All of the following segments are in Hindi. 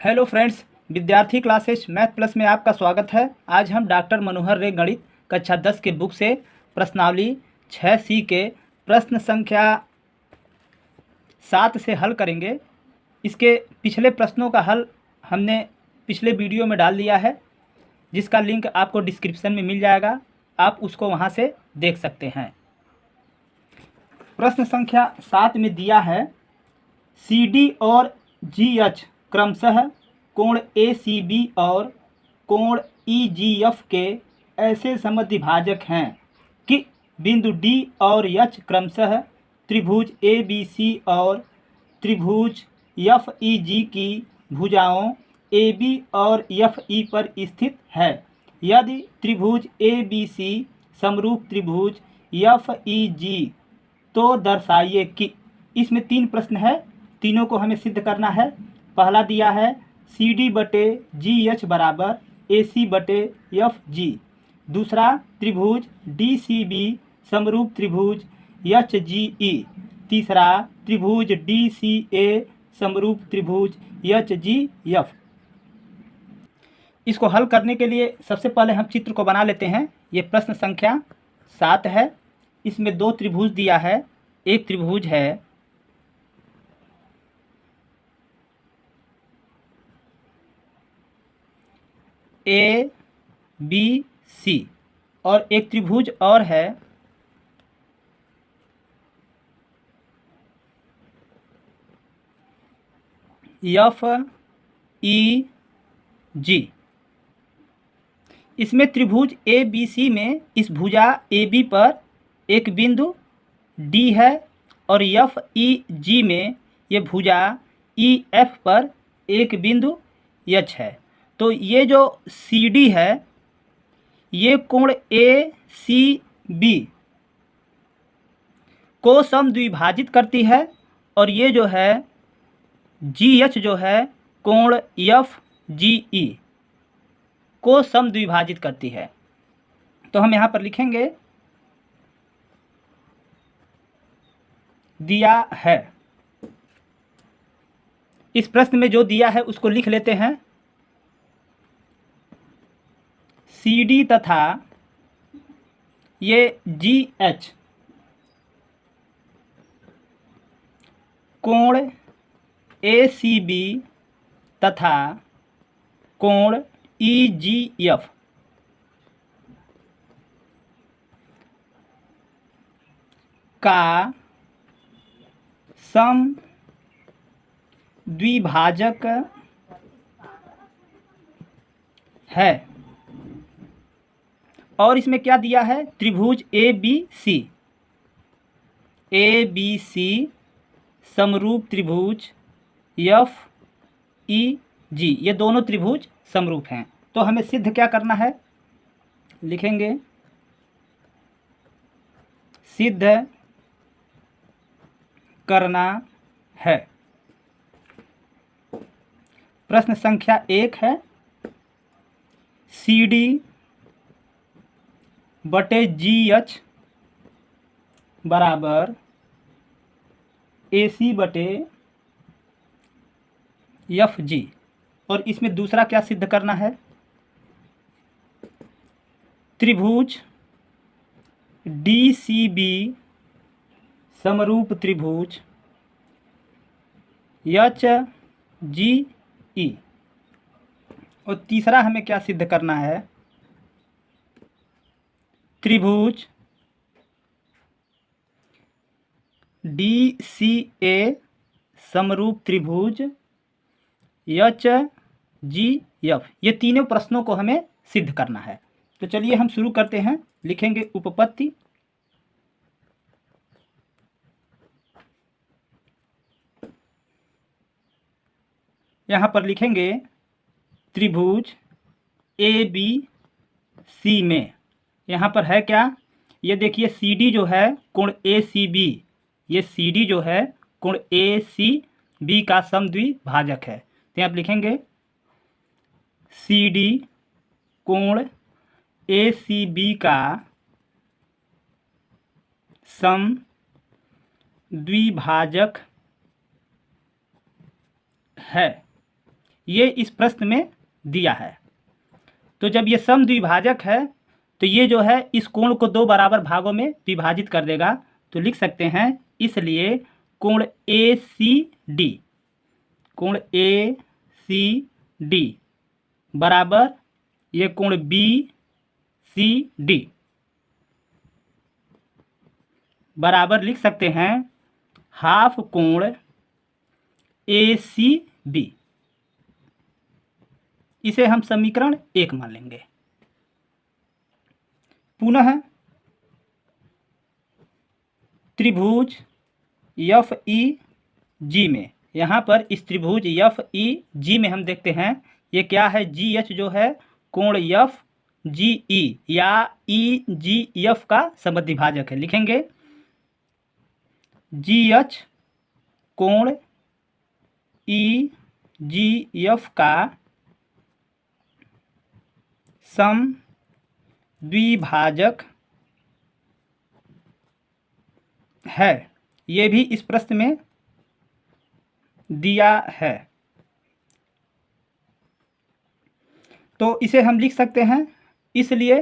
हेलो फ्रेंड्स, विद्यार्थी क्लासेस मैथ प्लस में आपका स्वागत है। आज हम डॉक्टर मनोहर रे गणित कक्षा 10 के बुक से प्रश्नावली 6C के प्रश्न संख्या 7 से हल करेंगे। इसके पिछले प्रश्नों का हल हमने पिछले वीडियो में डाल दिया है, जिसका लिंक आपको डिस्क्रिप्शन में मिल जाएगा। आप उसको वहां से देख सकते हैं। प्रश्न संख्या 7 में दिया है CD और GH क्रमशः कोण ACB और कोण EGF के ऐसे समद्विभाजक हैं कि बिंदु D और H क्रमशः त्रिभुज ABC और त्रिभुज FEG की भुजाओं AB और FE पर स्थित है। यदि त्रिभुज ABC समरूप त्रिभुज FEG तो दर्शाइए कि। इसमें 3 प्रश्न है, तीनों को हमें सिद्ध करना है। पहला दिया है CD बटे GH बराबर AC बटे FG। दूसरा त्रिभुज DCB समरूप त्रिभुज HGE। तीसरा त्रिभुज DCA समरूप त्रिभुज HGF। इसको हल करने के लिए सबसे पहले हम चित्र को बना लेते हैं। ये प्रश्न संख्या 7 है। इसमें 2 त्रिभुज दिया है। एक त्रिभुज है ABC और एक त्रिभुज और है FEG। इसमें त्रिभुज ABC में इस भुजा AB पर एक बिंदु D है और FEG में ये भुजा EF पर एक बिंदु H है। तो ये जो CD है ये कोण ACB को समद्विभाजित करती है और ये जो है GH जो है कोण FGE को समद्विभाजित करती है। तो हम यहाँ पर लिखेंगे दिया है। इस प्रश्न में जो दिया है उसको लिख लेते हैं। CD तथा ये GH कोण ACB तथा कोण EGF का समद्विभाजक है। और इसमें क्या दिया है? त्रिभुज ABC समरूप त्रिभुज FEG, ये दोनों त्रिभुज समरूप हैं। तो हमें सिद्ध क्या करना है? लिखेंगे सिद्ध करना है। प्रश्न संख्या 1 है CD बटे GH बराबर AC बटे FG। और इसमें दूसरा क्या सिद्ध करना है? त्रिभुज DCB समरूप त्रिभुज HGE। और तीसरा हमें क्या सिद्ध करना है? त्रिभुज DCA समरूप त्रिभुज HGF। ये तीनों प्रश्नों को हमें सिद्ध करना है। तो चलिए हम शुरू करते हैं। लिखेंगे उपपत्ति। यहाँ पर लिखेंगे त्रिभुज ABC में यहाँ पर है क्या? ये देखिए CD जो है कोण ACB, ये CD जो है कोण ACB का समद्विभाजक है। तो यहाँ आप लिखेंगे CD कोण ACB का समद्विभाजक है। ये इस प्रश्न में दिया है। तो जब ये समद्विभाजक है तो ये जो है इस कोण को दो बराबर भागों में विभाजित कर देगा। तो लिख सकते हैं इसलिए कोण ए सी डी बराबर ये कोण बी सी डी बराबर लिख सकते हैं हाफ कोण ए सी बी। इसे हम समीकरण 1 मान लेंगे। पुनः त्रिभुज एफ ई जी में, यहाँ पर इस त्रिभुज एफ ई जी में हम देखते हैं ये क्या है, जी एच जो है कोण एफ जी ई या ई जी एफ का समद्विभाजक है। लिखेंगे जी एच कोण ई जी एफ का समद्विभाजक है। ये भी इस प्रश्न में दिया है। तो इसे हम लिख सकते हैं इसलिए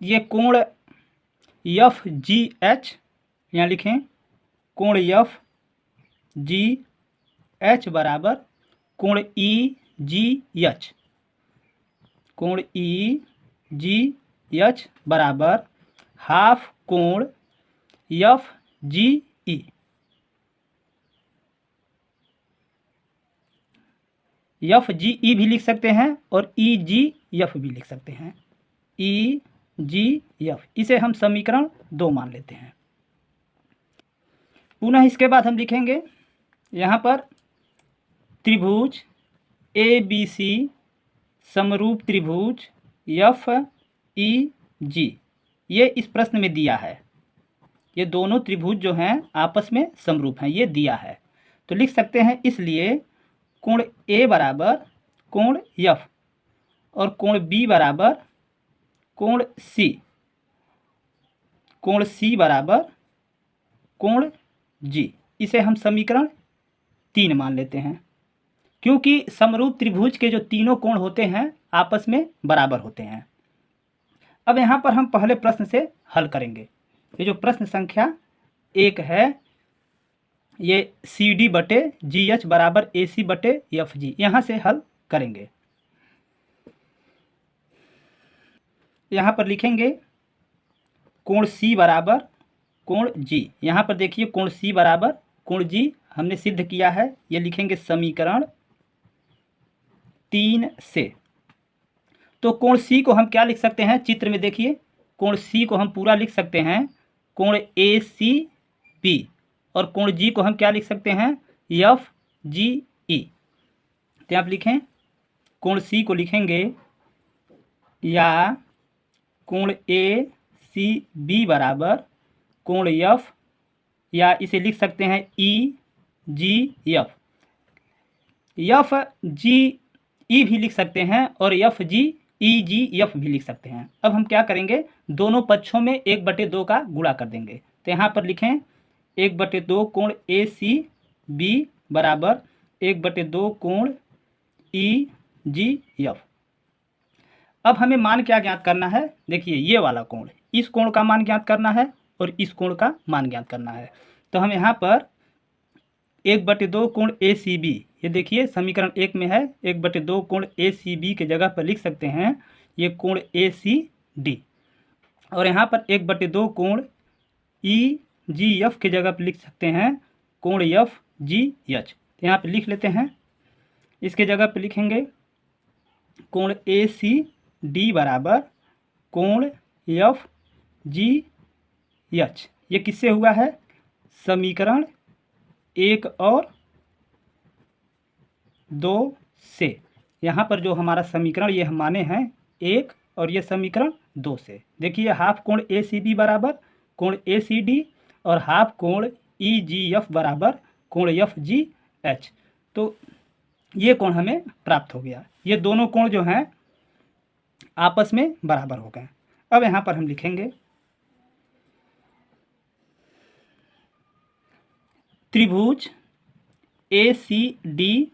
ये कोण एफ जी एच, यहाँ लिखें कोण एफ जी एच बराबर कोण ई जी एच, कोण ई जी एच बराबर हाफ कोण एफ जी ई। एफ जी ई भी लिख सकते हैं और ई जी एफ भी लिख सकते हैं, ई जी एफ। इसे हम समीकरण 2 मान लेते हैं। पुनः इसके बाद हम लिखेंगे यहाँ पर त्रिभुज ए बी सी समरूप त्रिभुज एफ ई जी, ये इस प्रश्न में दिया है। ये दोनों त्रिभुज जो हैं आपस में समरूप हैं, ये दिया है। तो लिख सकते हैं इसलिए कोण ए बराबर कोण एफ और कोण बी बराबर कोण सी, कोण सी बराबर कोण जी। इसे हम समीकरण 3 मान लेते हैं, क्योंकि समरूप त्रिभुज के जो तीनों कोण होते हैं आपस में बराबर होते हैं। अब यहाँ पर हम पहले प्रश्न से हल करेंगे। ये जो प्रश्न संख्या 1 है ये सी डी बटे जी एच बराबर ए सी बटे एफ जी, यहाँ से हल करेंगे। यहाँ पर लिखेंगे कोण सी बराबर कोण जी। यहाँ पर देखिए कोण सी बराबर कोण जी हमने सिद्ध किया है, ये लिखेंगे समीकरण 3 से। तो कोण सी को हम क्या लिख सकते हैं, चित्र में देखिए कोण सी को हम पूरा लिख सकते हैं कोण ए सी बी, और कोण जी को हम क्या लिख सकते हैं एफ जी ई। तो आप लिखें कोण सी को लिखेंगे या कोण ए सी बी बराबर कोण एफ, या इसे लिख सकते हैं ई जी एफ। एफ जी ई भी लिख सकते हैं और एफ जी ई जी एफ भी लिख सकते हैं। अब हम क्या करेंगे, दोनों पक्षों में 1/2 का गुणा कर देंगे। तो यहाँ पर लिखें 1/2 कोण ए सी बी बराबर 1/2 कोण ई जी एफ। अब हमें मान क्या ज्ञात करना है, देखिए ये वाला कोण, इस कोण का मान ज्ञात करना है और इस कोण का मान ज्ञात करना है। तो हम यहाँ पर 1/2 कोण ए सी बी, ये देखिए समीकरण 1 में है 1/2 कोण ए सी बी के जगह पर लिख सकते हैं ये कोण ए सी डी, और यहाँ पर 1/2 कोण ई जी एफ के जगह पर लिख सकते हैं कोण एफ जी एच। यहाँ पर लिख लेते हैं, इसके जगह पर लिखेंगे कोण ए सी डी बराबर कोण एफ जी एच। ये किससे हुआ है, समीकरण 1 और 2 से। यहाँ पर जो हमारा समीकरण ये हम माने हैं 1 और ये समीकरण 2 से। देखिए हाफ कोण ए सी बी बराबर कोण ए सी डी और हाफ कोण ई जी एफ बराबर कोण एफ जी एच। तो ये कोण हमें प्राप्त हो गया। ये दोनों कोण जो हैं आपस में बराबर हो गए। अब यहाँ पर हम लिखेंगे त्रिभुज ACD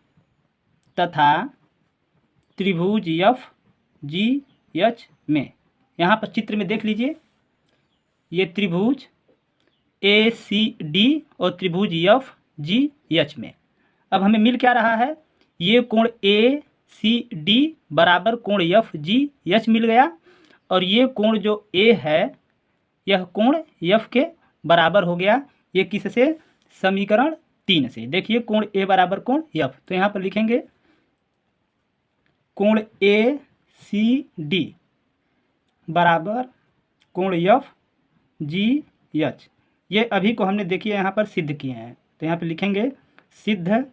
तथा त्रिभुज FGH में। यहाँ पर चित्र में देख लीजिए, ये त्रिभुज ACD और त्रिभुज FGH में। अब हमें मिल क्या रहा है, ये कोण ACD बराबर कोण FGH मिल गया, और ये कोण जो A है यह कोण F के बराबर हो गया। ये किससे, समीकरण 3 से। देखिए कोण A बराबर कोण F, तो यहाँ पर लिखेंगे कोण ACD बराबर कोण FGH। ये अभी को हमने देखिए यहाँ पर सिद्ध किए हैं, तो यहाँ पर लिखेंगे सिद्ध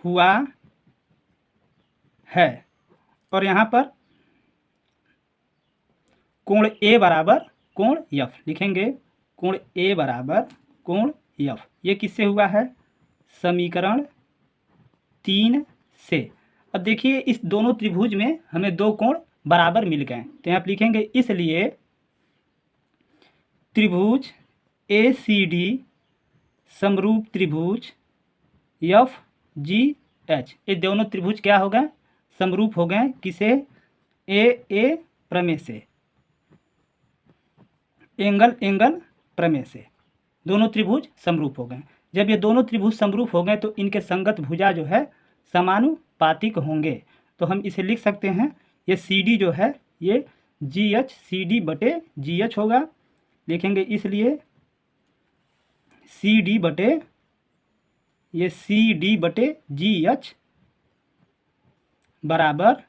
हुआ है। और यहाँ पर कोण A बराबर कोण F लिखेंगे, कोण A बराबर कोण F। ये किससे हुआ है, समीकरण 3 से। अब देखिए इस दोनों त्रिभुज में हमें दो कोण बराबर मिल गए, तो यहाँ पर लिखेंगे इसलिए त्रिभुज ACD समरूप त्रिभुज FGH। ये दोनों त्रिभुज क्या हो गए, समरूप हो गए। किसे, ए प्रमेय से, एंगल प्रमेय से दोनों त्रिभुज समरूप हो गए। जब ये दोनों त्रिभुज समरूप हो गए तो इनके संगत भुजा जो है समानुपातिक होंगे। तो हम इसे लिख सकते हैं, ये CD जो है ये GH CD बटे GH होगा। लिखेंगे इसलिए CD बटे GH बराबर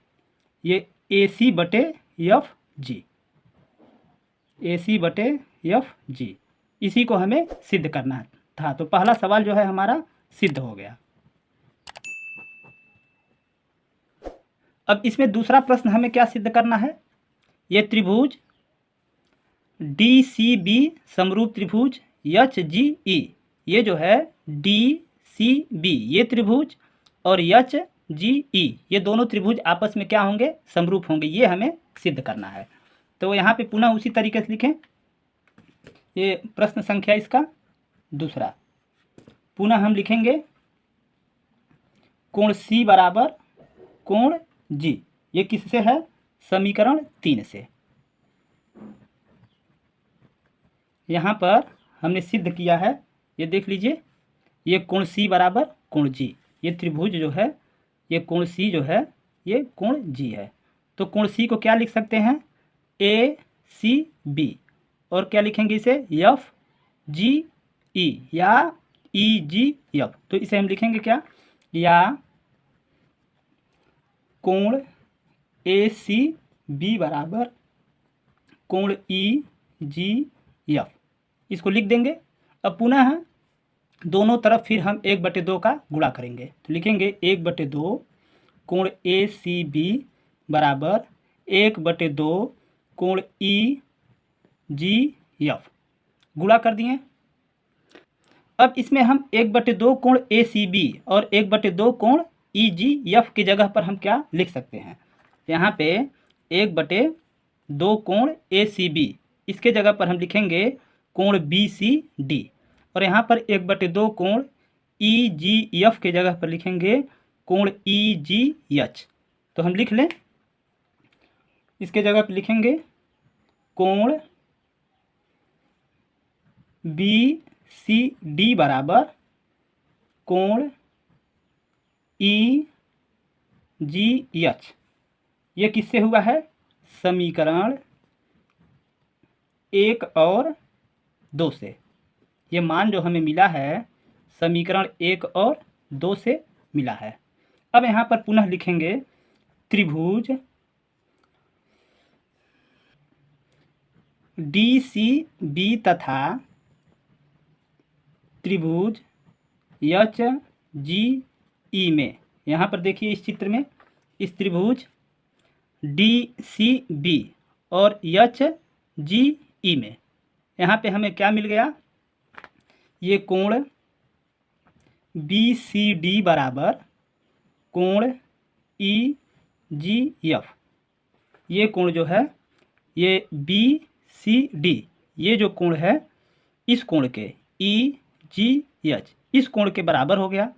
ये AC बटे FG, AC बटे FG। इसी को हमें सिद्ध करना था। तो पहला सवाल जो है हमारा सिद्ध हो गया। अब इसमें दूसरा प्रश्न हमें क्या सिद्ध करना है, ये त्रिभुज DCB समरूप त्रिभुज HGE। ये जो है DCB ये त्रिभुज और HGE ये दोनों त्रिभुज आपस में क्या होंगे, समरूप होंगे। ये हमें सिद्ध करना है। तो यहाँ पे पुनः उसी तरीके से लिखें, ये प्रश्न संख्या इसका दूसरा। पुनः हम लिखेंगे कोण C बराबर कोण G। ये किससे है, समीकरण 3 से। यहाँ पर हमने सिद्ध किया है, ये देख लीजिए, ये कोण C बराबर कोण G। ये त्रिभुज जो है, ये कोण C जो है ये कोण G है। तो कोण C को क्या लिख सकते हैं, ACB, और क्या लिखेंगे इसे, FGE या EGF। तो इसे हम लिखेंगे क्या, या कोण ACB बराबर कोण EGF, इसको लिख देंगे। अब पुनः दोनों तरफ फिर हम 1/2 का गुणा करेंगे, तो लिखेंगे 1/2 कोण ACB बराबर 1/2 कोण EGF, गुणा कर दिए। अब इसमें हम 1/2 कोण ACB और 1/2 कोण EGF की जगह पर हम क्या लिख सकते हैं, यहाँ पे 1/2 कोण ACB, इसके जगह पर हम लिखेंगे कोण BCD, और यहाँ पर 1/2 कोण EGF के जगह पर लिखेंगे कोण EGH। तो हम लिख लें, इसके जगह पर लिखेंगे कोण BCD बराबर कोण EGH। ये किससे हुआ है, समीकरण 1 और 2 से। ये मान जो हमें मिला है समीकरण 1 और 2 से मिला है। अब यहाँ पर पुनः लिखेंगे त्रिभुज DCB तथा त्रिभुज HGE में। यहाँ पर देखिए इस चित्र में, इस त्रिभुज DCB और HGE में यहाँ पे हमें क्या मिल गया, ये कोण BCD बराबर कोण EGF। ये कोण जो है ये BCD, ये जो कोण है इस कोण के EGF एच इस कोण के बराबर हो गया।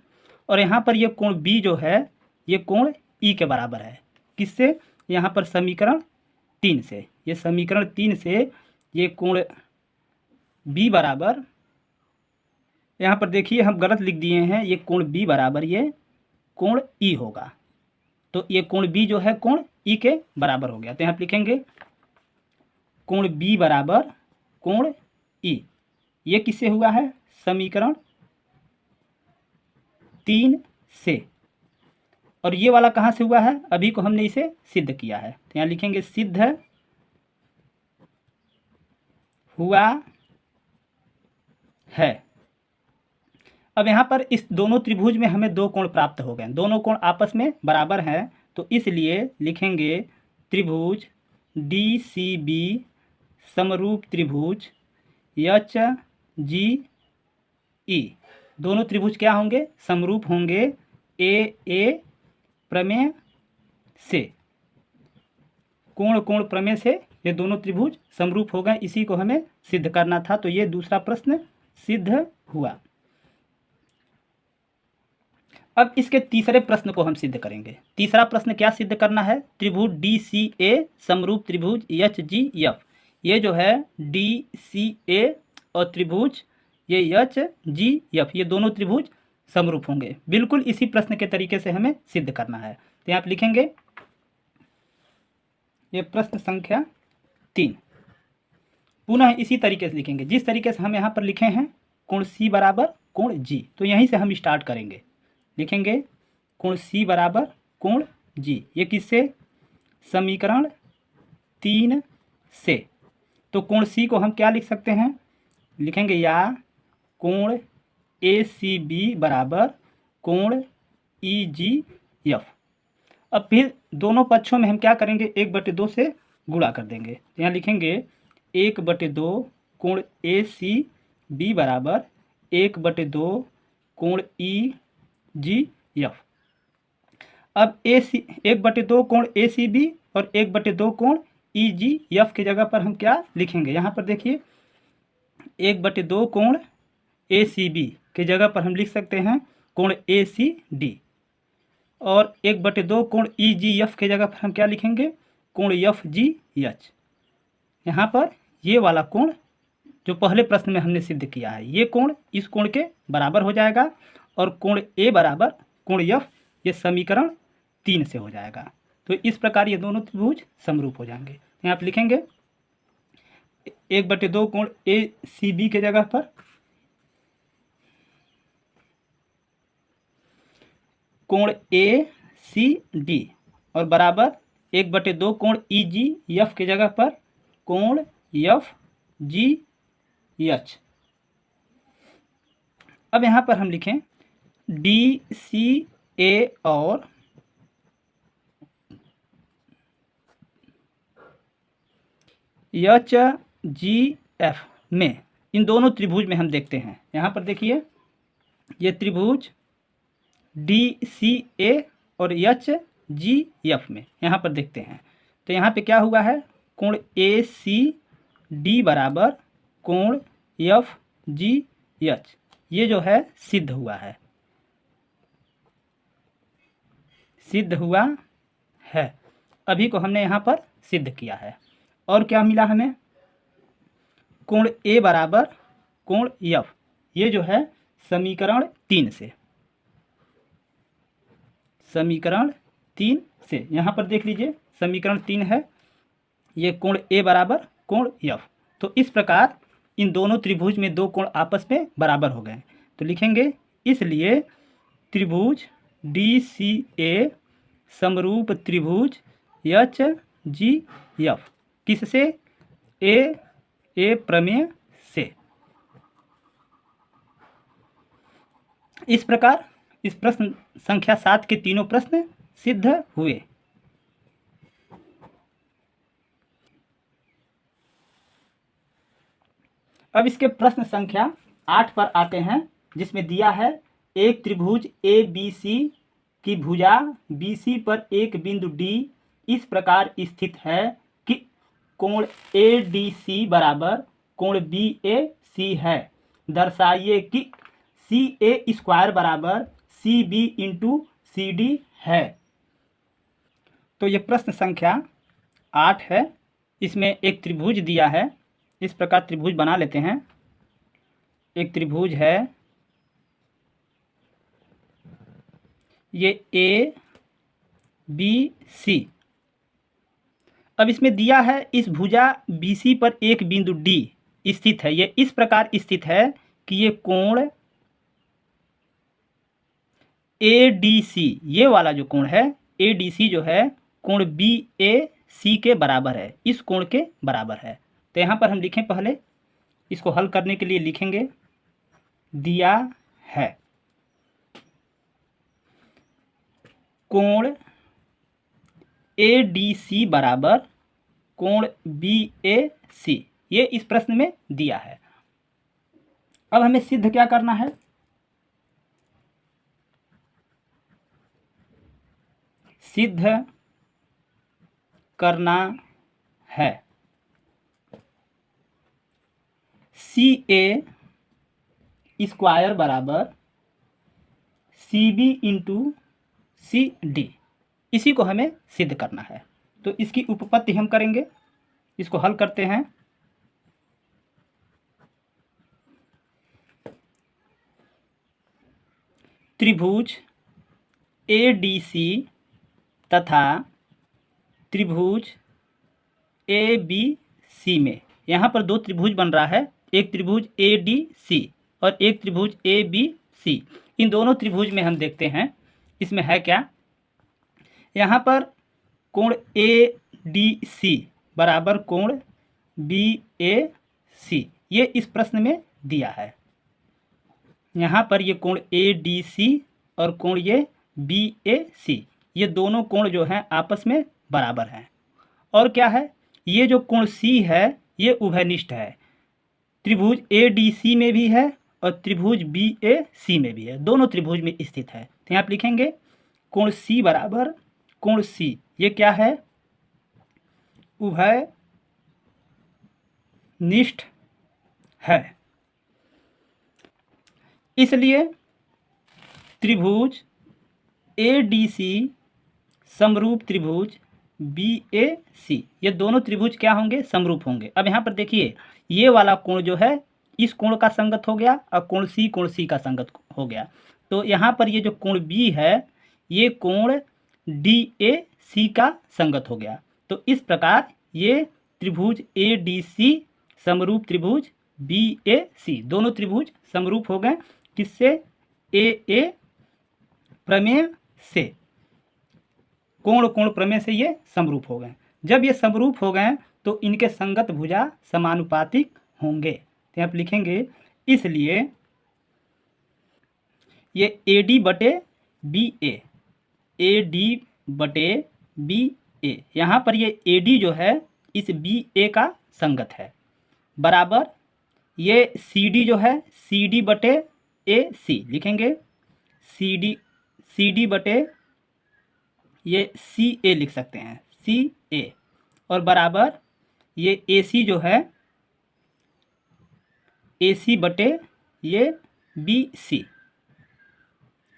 और यहाँ पर ये कोण बी जो है ये कोण ई के बराबर है। किससे? यहाँ पर समीकरण 3 से। ये समीकरण 3 से ये कोण बी बराबर, यहाँ पर देखिए हम गलत लिख दिए हैं, ये कोण बी बराबर ये कोण ई होगा। तो ये कोण बी जो है कोण ई के बराबर हो गया। तो यहाँ पर लिखेंगे कोण बी बराबर कोण ई। ये किससे हुआ है? समीकरण 3 से। और ये वाला कहाँ से हुआ है? अभी को हमने इसे सिद्ध किया है। तो यहाँ लिखेंगे सिद्ध हुआ है। अब यहाँ पर इस दोनों त्रिभुज में हमें दो कोण प्राप्त हो गए, दोनों कोण आपस में बराबर हैं। तो इसलिए लिखेंगे त्रिभुज डी सी बी समरूप त्रिभुज एच जी ई। दोनों त्रिभुज क्या होंगे? समरूप होंगे ए प्रमेय से। कोण कोण प्रमेय से ये दोनों त्रिभुज समरूप हो गए। इसी को हमें सिद्ध करना था। तो ये दूसरा प्रश्न सिद्ध हुआ। अब इसके तीसरे प्रश्न को हम सिद्ध करेंगे। तीसरा प्रश्न क्या सिद्ध करना है? त्रिभुज डी सी ए समरूप त्रिभुज एच जी एफ। ये जो है डी सी ए और त्रिभुज ये एच जी एफ, ये दोनों त्रिभुज समरूप होंगे। बिल्कुल इसी प्रश्न के तरीके से हमें सिद्ध करना है। तो यहाँ आप लिखेंगे ये प्रश्न संख्या 3। पुनः इसी तरीके से लिखेंगे जिस तरीके से हम यहाँ पर लिखे हैं कोण सी बराबर कोण जी। तो यहीं से हम स्टार्ट करेंगे। लिखेंगे कोण सी बराबर कोण जी। ये किससे? समीकरण 3 से। तो कोण सी को हम क्या लिख सकते हैं? लिखेंगे या कोण ए सी बी बराबर कोण ई जी एफ। अब फिर दोनों पक्षों में हम क्या करेंगे? 1/2 से गुणा कर देंगे। यहाँ लिखेंगे 1/2 कोण ए सी बी बराबर 1/2 कोण ई जी एफ। अब ए सी 1/2 कोण ए सी बी और 1/2 कोण ई जी एफ की जगह पर हम क्या लिखेंगे? यहाँ पर देखिए 1/2 कोण ए सी बी की जगह पर हम लिख सकते हैं कोण ए सी डी। और 1/2 कोण ई जी एफ की जगह पर हम क्या लिखेंगे? कोण एफ जी एच। यहाँ पर ये वाला कोण जो पहले प्रश्न में हमने सिद्ध किया है ये कोण इस कोण के बराबर हो जाएगा। और कोण ए बराबर कोण एफ ये समीकरण 3 से हो जाएगा। तो इस प्रकार ये दोनों त्रिभुज समरूप हो जाएंगे। यहाँ आप लिखेंगे 1/2 कोण ए सी बी के जगह पर कोण ए सी डी और बराबर 1/2 कोण ई जी एफ की जगह पर कोण एफ जी एच। अब यहाँ पर हम लिखें डी सी ए और एच जी एफ में, इन दोनों त्रिभुज में हम देखते हैं। यहाँ पर देखिए ये त्रिभुज डी सी ए और एच जी एफ में यहाँ पर देखते हैं। तो यहाँ पे क्या हुआ है? कोण ए सी डी बराबर कोण एफ जी एच ये जो है सिद्ध हुआ है, सिद्ध हुआ है। अभी को हमने यहाँ पर सिद्ध किया है। और क्या मिला हमें? कोण ए बराबर कोण एफ। ये जो है समीकरण 3 से, समीकरण 3 से यहाँ पर देख लीजिए समीकरण 3 है। ये कोण ए बराबर कोण एफ। तो इस प्रकार इन दोनों त्रिभुज में दो कोण आपस में बराबर हो गए। तो लिखेंगे इसलिए त्रिभुज डी सी ए समरूप त्रिभुज एच जी एफ। किससे? ए प्रमेय से। इस प्रकार इस प्रश्न संख्या 7 के तीनों प्रश्न सिद्ध हुए। अब इसके प्रश्न संख्या 8 पर आते हैं, जिसमें दिया है एक त्रिभुज ए बी सी की भुजा बी सी पर एक बिंदु डी इस प्रकार स्थित है कि कोण ए डी सी बराबर कोण बी ए सी है। दर्शाइए कि CA² बराबर CB इंटू CD है। तो ये प्रश्न संख्या 8 है। इसमें एक त्रिभुज दिया है। इस प्रकार त्रिभुज बना लेते हैं। एक त्रिभुज है, ये ABC। अब इसमें दिया है इस भुजा BC पर एक बिंदु D स्थित है। ये इस प्रकार स्थित है कि ये कोण ADC, ये वाला जो कोण है ADC जो है कोण BAC के बराबर है, इस कोण के बराबर है। तो यहाँ पर हम लिखें, पहले इसको हल करने के लिए लिखेंगे, दिया है कोण ADC बराबर कोण BAC, ये इस प्रश्न में दिया है। अब हमें सिद्ध क्या करना है? सिद्ध करना है CA² बराबर CB इंटू CD, इसी को हमें सिद्ध करना है। तो इसकी उपपत्ति हम करेंगे, इसको हल करते हैं। त्रिभुज ADC तथा त्रिभुज ABC में, यहाँ पर दो त्रिभुज बन रहा है, एक त्रिभुज ADC और एक त्रिभुज ABC। इन दोनों त्रिभुज में हम देखते हैं इसमें है क्या। यहाँ पर कोण ADC बराबर कोण BAC, ये इस प्रश्न में दिया है। यहाँ पर ये कोण ADC और कोण ये BAC, ये दोनों कोण जो हैं आपस में बराबर हैं। और क्या है, ये जो कोण C है ये उभयनिष्ठ है, त्रिभुज ADC में भी है और त्रिभुज BAC में भी है, दोनों त्रिभुज में स्थित है। तो यहाँ आप लिखेंगे कोण C बराबर कोण C, ये क्या है, उभयनिष्ठ है। इसलिए त्रिभुज ADC समरूप त्रिभुज BAC, ये दोनों त्रिभुज क्या होंगे, समरूप होंगे। अब यहाँ पर देखिए, ये वाला कोण जो है इस कोण का संगत हो गया और कोण C का संगत हो गया। तो यहाँ पर ये जो कोण B है ये कोण DAC का संगत हो गया। तो इस प्रकार ये त्रिभुज ADC समरूप त्रिभुज BAC, दोनों त्रिभुज समरूप हो गए। किससे? AA प्रमेय से, कोण कोण प्रमेय से ये समरूप हो गए। जब ये समरूप हो गए तो इनके संगत भुजा समानुपातिक होंगे। तो आप लिखेंगे इसलिए ये AD बटे BA, AD बटे BA, यहाँ पर ये AD जो है इस BA का संगत है, बराबर ये CD जो है CD बटे AC लिखेंगे, CD बटे ये CA लिख सकते हैं, CA, और बराबर ये AC जो है AC बटे ये BC,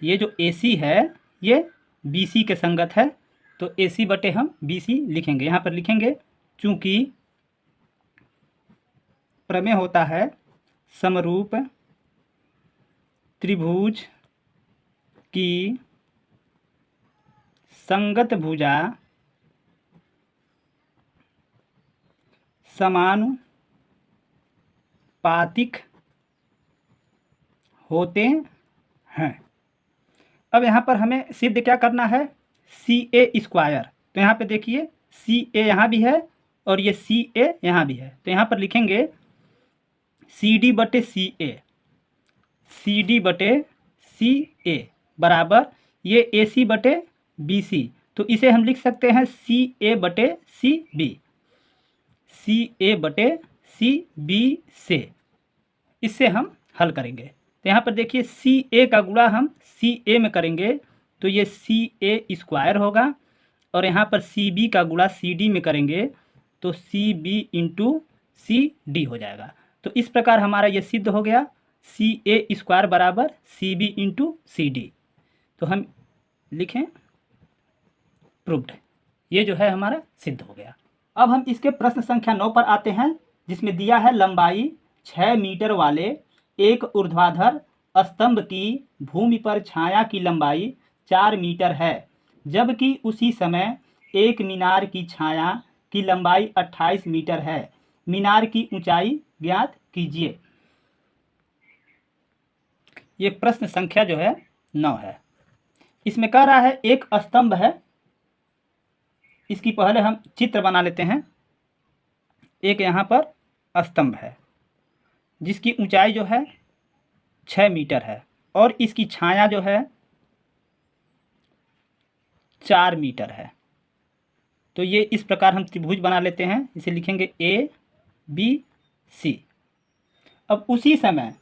ये जो AC है ये BC के संगत है। तो AC बटे हम BC लिखेंगे। यहाँ पर लिखेंगे चूँकि प्रमेय होता है समरूप त्रिभुज की संगत भुजा समानुपातिक होते हैं। अब यहाँ पर हमें सिद्ध क्या करना है, CA²। तो यहाँ पे देखिए CA यहाँ भी है और ये CA यहाँ भी है। तो यहाँ पर लिखेंगे CD बटे CA, CD बटे CA बराबर ये AC बटे BC। तो इसे हम लिख सकते हैं CA बटे CB, CA बटे CB से, इससे हम हल करेंगे। तो यहाँ पर देखिए CA का गुणा हम CA में करेंगे तो ये CA² होगा, और यहाँ पर CB का गुणा CD में करेंगे तो CB इंटू CD हो जाएगा। तो इस प्रकार हमारा ये सिद्ध हो गया। CA² बराबर CB इंटू CD। तो हम लिखें प्रूव्ड। ये जो है हमारा सिद्ध हो गया। अब हम इसके प्रश्न संख्या 9 पर आते हैं, जिसमें दिया है लंबाई 6 मीटर वाले एक ऊर्ध्वाधर स्तंभ की भूमि पर छाया की लंबाई 4 मीटर है, जबकि उसी समय एक मीनार की छाया की लंबाई 28 मीटर है। मीनार की ऊंचाई ज्ञात कीजिए। ये प्रश्न संख्या जो है 9 है। इसमें कह रहा है एक स्तंभ है, इसकी पहले हम चित्र बना लेते हैं। एक यहाँ पर स्तंभ है जिसकी ऊंचाई जो है 6 मीटर है और इसकी छाया जो है 4 मीटर है। तो ये इस प्रकार हम त्रिभुज बना लेते हैं। इसे लिखेंगे ABC। अब उसी समय,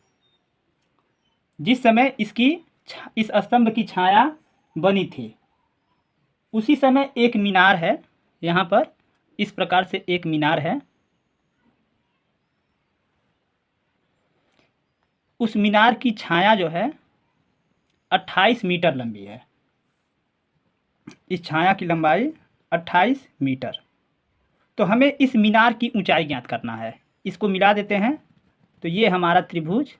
जिस समय इस स्तंभ की छाया बनी थी, उसी समय एक मीनार है। यहाँ पर इस प्रकार से एक मीनार है। उस मीनार की छाया जो है 28 मीटर लंबी है। इस छाया की लंबाई 28 मीटर। तो हमें इस मीनार की ऊंचाई ज्ञात करना है। इसको मिला देते हैं तो ये हमारा त्रिभुज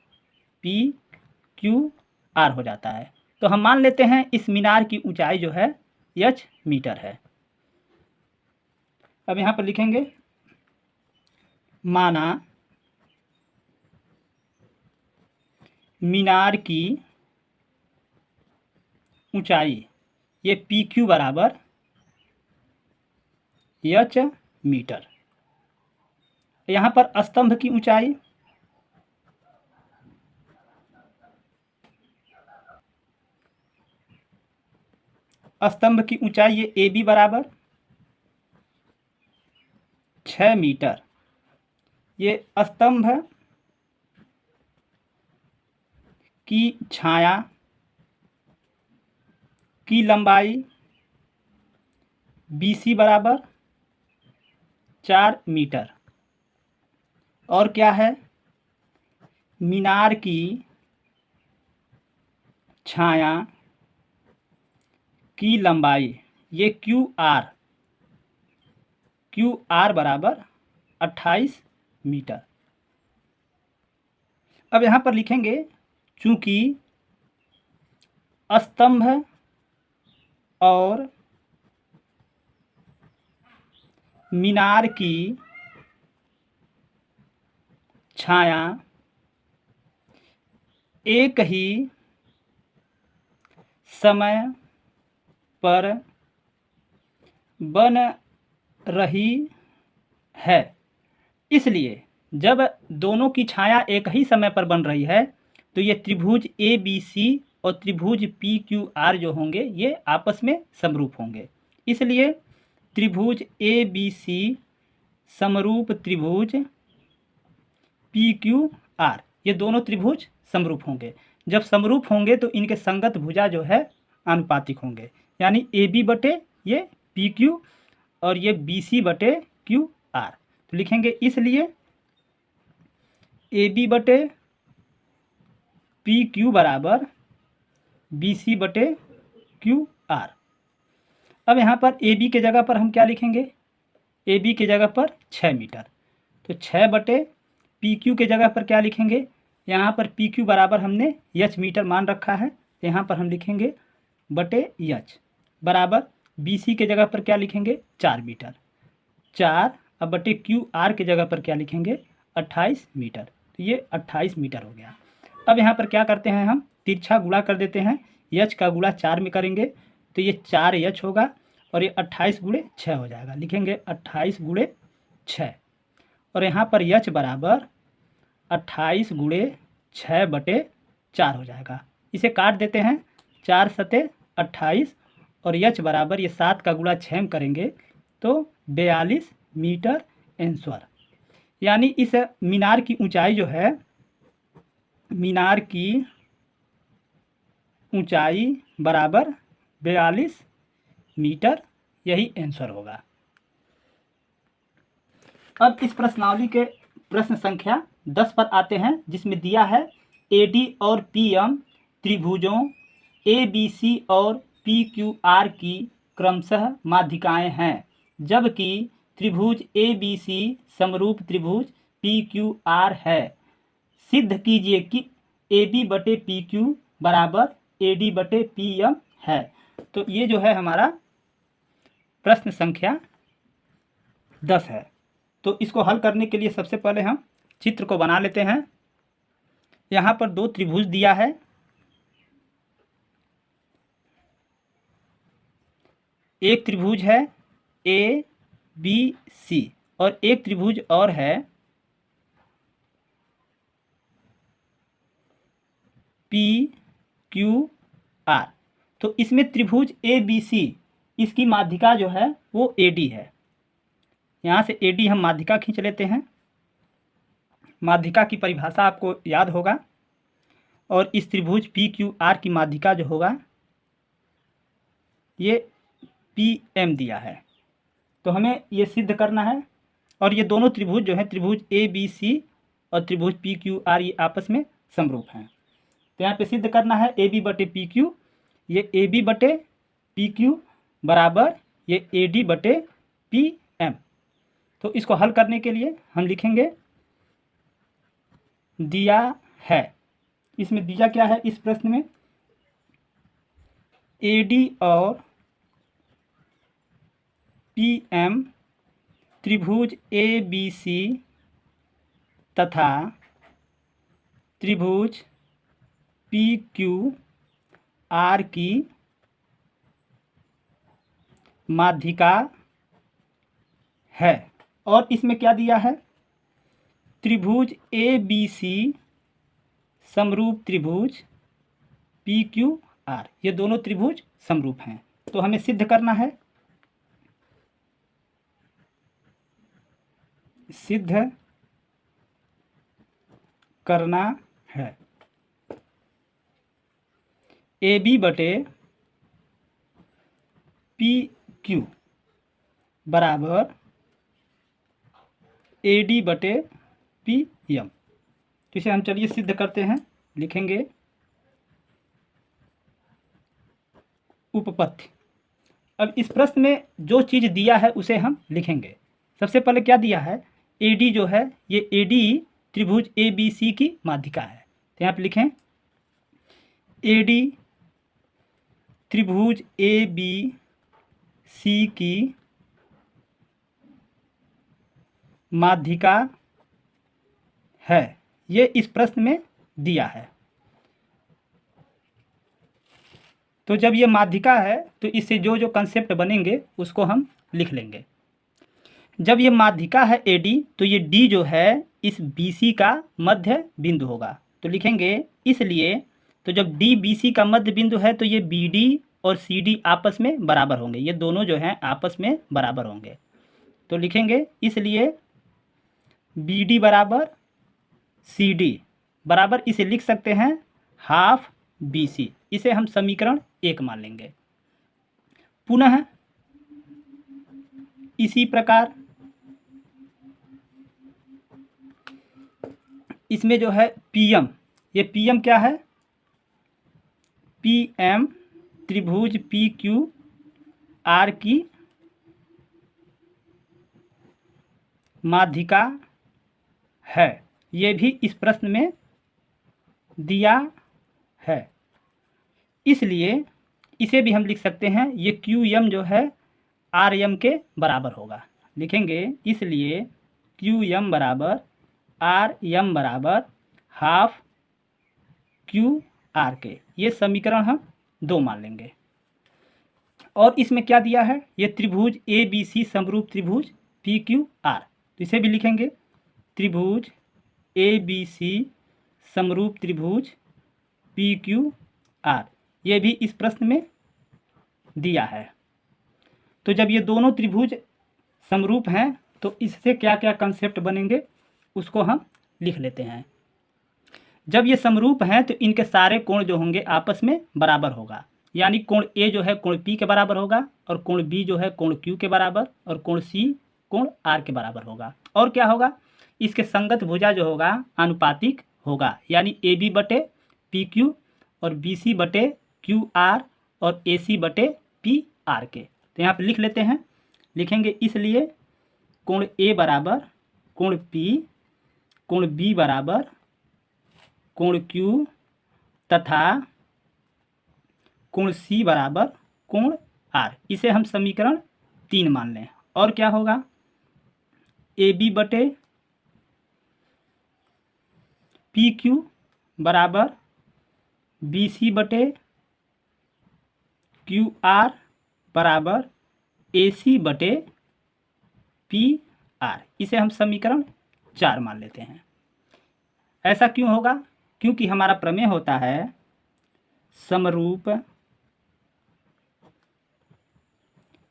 PQR हो जाता है। तो हम मान लेते हैं इस मीनार की ऊंचाई जो है h मीटर है। अब यहाँ पर लिखेंगे माना मीनार की ऊंचाई, ये PQ बराबर h मीटर। यहाँ पर स्तंभ की ऊंचाई ये AB बराबर 6 मीटर। ये स्तंभ की छाया की लंबाई BC बराबर 4 मीटर। और क्या है, मीनार की छाया की लंबाई ये QR बराबर 28 मीटर। अब यहाँ पर लिखेंगे चूंकि स्तंभ और मीनार की छाया एक ही समय पर बन रही है, इसलिए जब दोनों की छाया एक ही समय पर बन रही है तो ये त्रिभुज ABC और त्रिभुज PQR जो होंगे ये आपस में समरूप होंगे। इसलिए त्रिभुज ABC समरूप त्रिभुज PQR, ये दोनों त्रिभुज समरूप होंगे। जब समरूप होंगे तो इनके संगत भुजा जो है आनुपातिक होंगे, यानी AB बटे ये PQ और ये BC बटे QR। तो लिखेंगे इसलिए AB बटे PQ बराबर BC बटे QR। अब यहाँ पर AB के जगह पर हम क्या लिखेंगे, AB के जगह पर 6 मीटर। तो 6 बटे PQ के जगह पर क्या लिखेंगे, यहाँ पर PQ बराबर हमने h मीटर मान रखा है, तो यहाँ पर हम लिखेंगे बटे h बराबर BC के जगह पर क्या लिखेंगे 4 मीटर। 4 अब बटे QR के जगह पर क्या लिखेंगे 28 मीटर। तो ये 28 मीटर हो गया। अब यहाँ पर क्या करते हैं, हम तिरछा गुणा कर देते हैं। h का गुणा 4 में करेंगे तो ये 4h होगा और ये 28 गुणे 6 हो जाएगा। लिखेंगे 28 गुणे 6 और यहाँ पर h बराबर 28 गुणे 6 बटे 4 हो जाएगा। इसे काट देते हैं, 4 सते 28 और h बराबर ये 7 का गुणा 6 में करेंगे तो 42 मीटर आंसर। यानी इस मीनार की ऊंचाई जो है, मीनार की ऊंचाई बराबर 42 मीटर, यही आंसर होगा। अब इस प्रश्नावली के प्रश्न संख्या 10 पर आते हैं, जिसमें दिया है AD और PM त्रिभुजों ABC और PQR की क्रमशः माध्यिकाएं हैं, जबकि त्रिभुज ABC समरूप त्रिभुज PQR है। सिद्ध कीजिए कि AB/PQ बराबर AD/PM है। तो ये जो है हमारा प्रश्न संख्या 10 है। तो इसको हल करने के लिए सबसे पहले हम चित्र को बना लेते हैं। यहाँ पर दो त्रिभुज दिया है, एक त्रिभुज है ABC और एक त्रिभुज और है PQR। तो इसमें त्रिभुज ABC इसकी माध्यिका जो है वो AD है। यहाँ से AD हम माध्यिका खींच लेते हैं। माध्यिका की परिभाषा आपको याद होगा। और इस त्रिभुज PQR की माध्यिका जो होगा ये PM दिया है। तो हमें ये सिद्ध करना है। और ये दोनों त्रिभुज जो है त्रिभुज ABC और त्रिभुज PQR ये आपस में समरूप हैं। तो यहाँ पे सिद्ध करना है AB/PQ, ये AB/PQ बराबर ये AD/PM। तो इसको हल करने के लिए हम लिखेंगे दिया है। इसमें दिया क्या है इस प्रश्न में, AD और PM त्रिभुज ABC तथा त्रिभुज PQR की माध्यिका है। और इसमें क्या दिया है, त्रिभुज ABC समरूप त्रिभुज PQR, ये दोनों त्रिभुज समरूप हैं। तो हमें सिद्ध करना है, सिद्ध करना है AB/PQ बराबर AD/PM। तो इसे हम चलिए सिद्ध करते हैं। लिखेंगे उपपत्ति। अब इस प्रश्न में जो चीज़ दिया है उसे हम लिखेंगे। सबसे पहले क्या दिया है, AD जो है ये AD त्रिभुज ABC की माध्यिका है। तो यहाँ पे लिखें AD त्रिभुज ABC की माध्यिका है, ये इस प्रश्न में दिया है। तो जब ये माध्यिका है तो इससे जो जो कंसेप्ट बनेंगे उसको हम लिख लेंगे। जब ये माध्यिका है AD तो ये D जो है इस BC का मध्य बिंदु होगा। तो लिखेंगे इसलिए, तो जब D BC का मध्य बिंदु है तो ये BD और CD आपस में बराबर होंगे, ये दोनों जो हैं आपस में बराबर होंगे। तो लिखेंगे इसलिए BD बराबर CD बराबर, इसे लिख सकते हैं हाफ BC। इसे हम समीकरण 1 मान लेंगे। पुनः इसी प्रकार इसमें जो है PM, ये PM क्या है, PM त्रिभुज PQR की माध्यिका है, ये भी इस प्रश्न में दिया है। इसलिए इसे भी हम लिख सकते हैं, ये QM जो है RM के बराबर होगा। लिखेंगे इसलिए QM बराबर RM बराबर हाफ QR के। ये समीकरण हम 2 मान लेंगे। और इसमें क्या दिया है, ये त्रिभुज ABC समरूप त्रिभुज PQR, तो इसे भी लिखेंगे त्रिभुज ABC समरूप त्रिभुज PQR, ये भी इस प्रश्न में दिया है। तो जब ये दोनों त्रिभुज समरूप हैं तो इससे क्या क्या कंसेप्ट बनेंगे उसको हम लिख लेते हैं। जब ये समरूप हैं तो इनके सारे कोण जो होंगे आपस में बराबर होगा, यानी कोण A जो है कोण P के बराबर होगा, और कोण B जो है कोण Q के बराबर, और कोण C कोण R के बराबर होगा। और क्या होगा, इसके संगत भुजा जो होगा आनुपातिक होगा, यानी ए बी बटे पी क्यू और बी सी बटे क्यू आर और ए सी बटे पी आर के। तो यहाँ पर लिख लेते हैं, लिखेंगे इसलिए कोण ए बराबर कोण पी, कोण बी बराबर कोण क्यू तथा कोण सी बराबर कोण आर। इसे हम समीकरण 3 मान लें। और क्या होगा, ए बी बटे पी क्यू बराबर बी सी बटे क्यू आर बराबर ए सी बटे पी आर। इसे हम समीकरण 4 मान लेते हैं। ऐसा क्यों होगा, क्योंकि हमारा प्रमेय होता है समरूप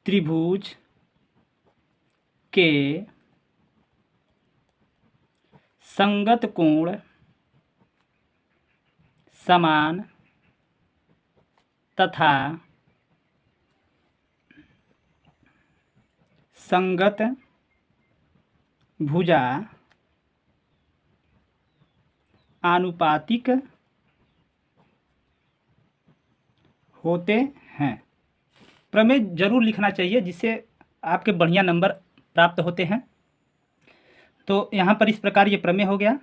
त्रिभुज के संगत कोण समान तथा संगत भुजा आनुपातिक होते हैं। प्रमेय जरूर लिखना चाहिए, जिससे आपके बढ़िया नंबर प्राप्त होते हैं। तो यहाँ पर इस प्रकार ये प्रमेय हो गया।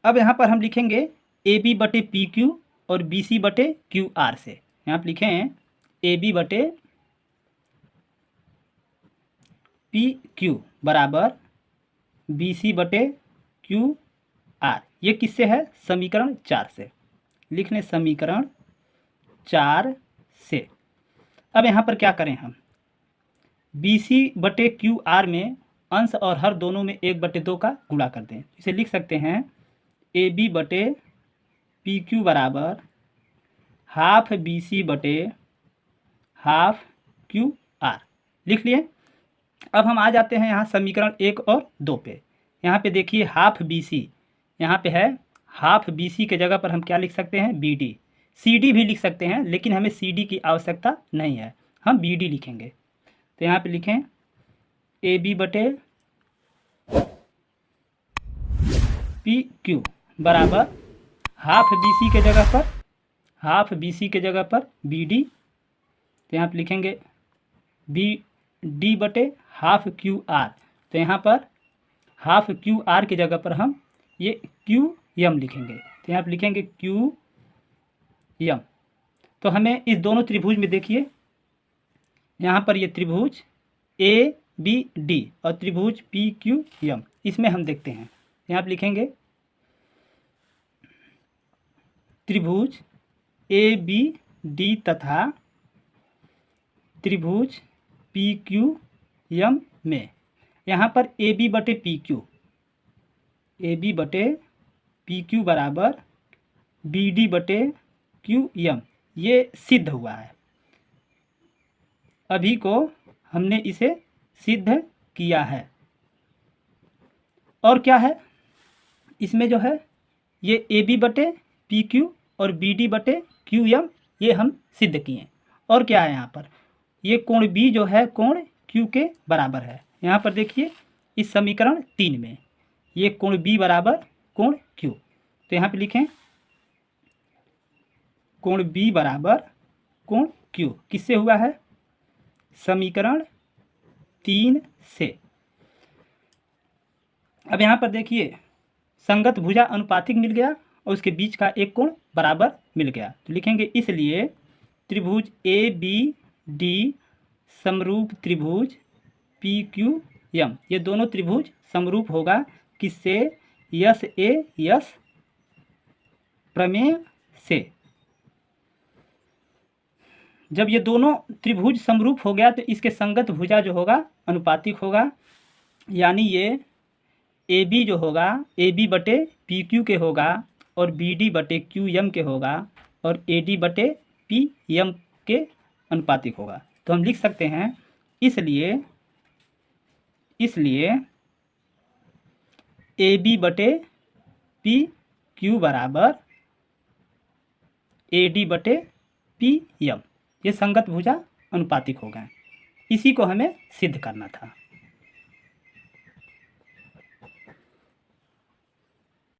अब यहाँ पर हम लिखेंगे ए बी बटे पी क्यू और बी सी बटे क्यू आर से। यहाँ पर लिखें ए बी बटे पी क्यू बराबर बी सी बटे क्यू आर। ये किससे है, समीकरण 4 से। लिख लें समीकरण 4 से। अब यहाँ पर क्या करें हम, बी सी बटे क्यू आर में अंश और हर दोनों में 1/2 का गुणा कर दें। इसे लिख सकते हैं ए बी बटे पी क्यू बराबर हाफ बी सी बटे हाफ क्यू आर। लिख लिए। अब हम आ जाते हैं यहाँ समीकरण 1 और 2 पे। यहाँ पे देखिए हाफ बी सी, यहाँ पे है हाफ बी सी के जगह पर हम क्या लिख सकते हैं, बी डी। सी डी भी लिख सकते हैं, लेकिन हमें सी डी की आवश्यकता नहीं है, हम बी डी लिखेंगे। तो यहाँ पे लिखें ए बी बटे पी क्यू बराबर हाफ बी सी के जगह पर बी डी। तो यहाँ पे लिखेंगे बी डी बटे हाफ क्यू आर। तो यहाँ पर हाफ क्यू आर की जगह पर हम ये क्यू यम लिखेंगे। तो यहाँ पर लिखेंगे क्यू यम। तो हमें इस दोनों त्रिभुज में देखिए, यहाँ पर ये त्रिभुज ए बी डी और त्रिभुज पी क्यू यम, इसमें हम देखते हैं। यहाँ पर लिखेंगे त्रिभुज ए बी डी तथा त्रिभुज पी क्यू यम में यहाँ पर ए बी बटे पी क्यू बराबर बी डी बटे क्यू यम, ये सिद्ध हुआ है। अभी को हमने इसे सिद्ध किया है। और क्या है इसमें जो है, ये ए बी बटे पी क्यू और बी डी बटे क्यू यम, ये हम सिद्ध किए। और क्या है यहाँ पर, ये कोण बी जो है कोण क्यू के बराबर है। यहाँ पर देखिए इस समीकरण 3 में ये कोण बी बराबर कोण क्यू। तो यहाँ पे लिखें कोण बी बराबर कोण क्यू किससे हुआ है, समीकरण 3 से। अब यहाँ पर देखिए संगत भुजा अनुपातिक मिल गया और उसके बीच का एक कोण बराबर मिल गया। तो लिखेंगे इसलिए त्रिभुज ए बी डी समरूप त्रिभुज पी क्यू यम, ये दोनों त्रिभुज समरूप होगा किससे, यस ए यस प्रमेय से। जब ये दोनों त्रिभुज समरूप हो गया तो इसके संगत भुजा जो होगा अनुपातिक होगा, यानी ये ए बी जो होगा ए बी बटे पी क्यू के होगा और बी डी बटे क्यू यम के होगा और ए डी बटे पी यम के अनुपातिक होगा। तो हम लिख सकते हैं इसलिए ए बी बटे पी क्यू बराबर ए डी बटे पी यम, ये संगत भुजा अनुपातिक हो गए। इसी को हमें सिद्ध करना था।